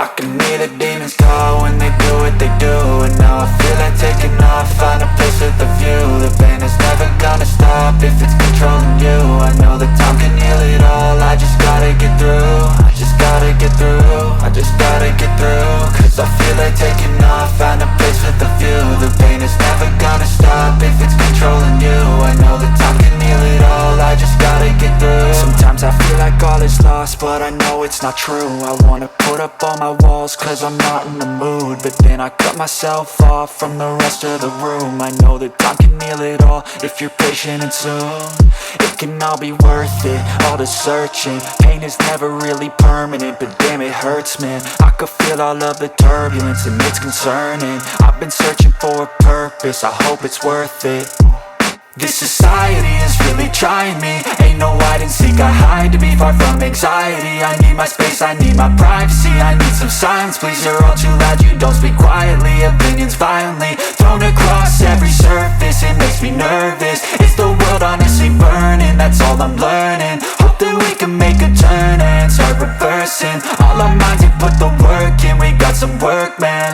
I can hear the demons call when they do what they do. And now I feel like taking off, find a place with a view. The pain is never gonna stop if it's controlling you. I know that time can heal it all, I just gotta get through. I just gotta get through, I just gotta get through. Cause I feel like taking off, find a place with a view. The pain is never gonna stop if it's controlling you. I know that time can heal it all, I just gotta get through. Sometimes I feel like all is lost, but I know it's not true. I wanna put up all my walls cause I'm not in the mood, but then I cut myself off from the rest of the room. I know that time can heal it all if you're patient and soon it can all be worth it, all the searching. Pain is never really permanent, but damn it hurts, man. I could feel all of the turbulence and it's concerning. I've been searching for a purpose, I hope it's worth it. This society is really trying me. Ain't no hide and seek, I hide to be far from anxiety. I need my space, I need my privacy. I need some silence, please, you're all too loud. You don't speak quietly, opinions violently thrown across every surface. It makes me nervous, it's the world honestly burning. That's all I'm learning, hope that we can make a turn and start reversing. All our minds have put the work in, we got some work, man.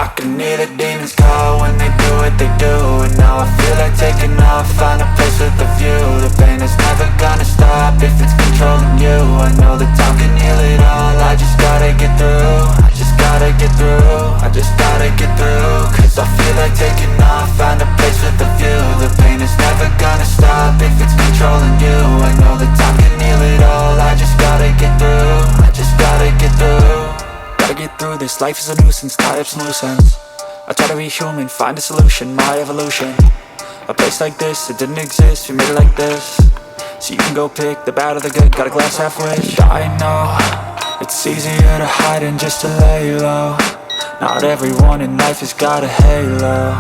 I can hear the demons call when they do what they do. And now I feel like taking off, find a place with a view. The pain is never gonna stop if it's controlling you. I know that time can heal it all, I just gotta get through. I just gotta get through, I just gotta get through. Cause I feel like taking off, find a place with a view. The pain is never gonna stop if it's controlling you. I know that time can heal it all, I just gotta get through. I just gotta get through. Gotta get through this, life is a nuisance, tie up some loose ends. I try to be human, find a solution, my evolution. A place like this, it didn't exist, we made it like this. So you can go pick the bad or the good, got a glass halfway. I know, it's easier to hide than just to lay low. Not everyone in life has got a halo.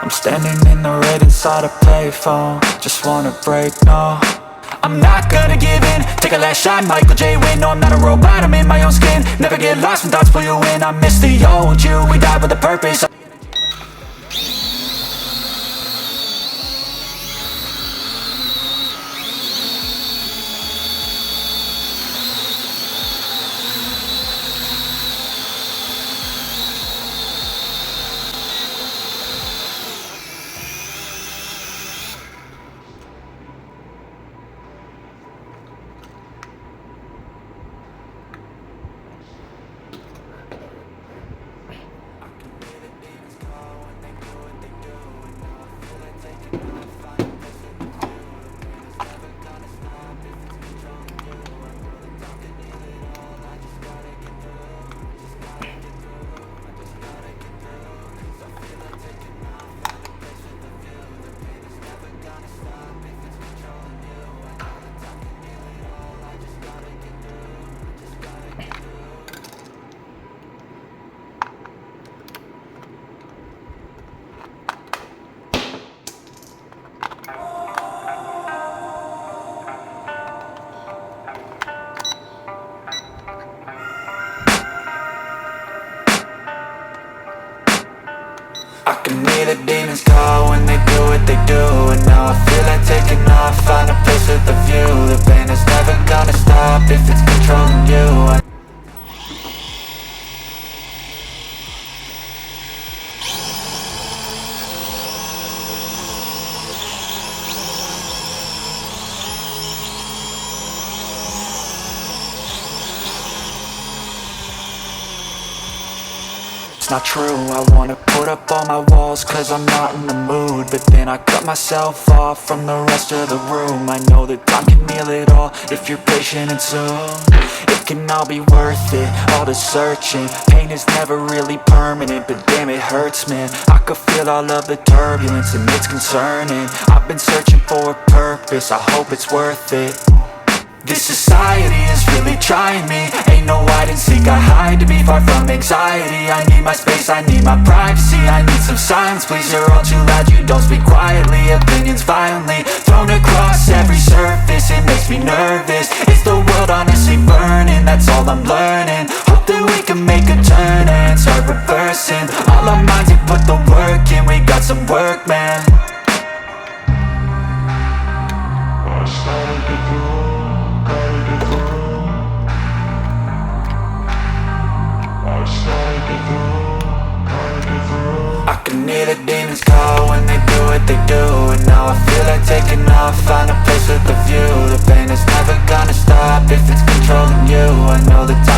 I'm standing in the red inside a payphone, just wanna break, no. I'm not gonna give in, take a last shot, Michael J. Win. No, I'm not a robot, I'm in my own skin. Never get lost when thoughts pull you in. I miss the old you, we died with a purpose. I can hear the demons call when they do what they do. And now I feel like taking off, find a place with a view. The pain is never gonna stop if it's controlling you. It's not true, I wanna put up all my walls cause I'm not in the mood. But then I cut myself off from the rest of the room. I know that time can heal it all if you're patient and soon it can all be worth it, all the searching. Pain is never really permanent, but damn it hurts, man. I could feel all of the turbulence and it's concerning. I've been searching for a purpose, I hope it's worth it. This society is really trying me. Ain't no hide and seek, I hide to be far from anxiety. I need my space, I need my privacy. I need some silence, please, you're all too loud. You don't speak quietly, opinions violently thrown across every surface. It makes me nervous, it's the world honestly burning. That's all I'm learning, hope that we can make a turn and start reversing all all our minds and put the work in. We got some work, man. I can hear the demons call when they do what they do. And now I feel like taking off, find a place with a view. The pain is never gonna stop if it's controlling you. I know the time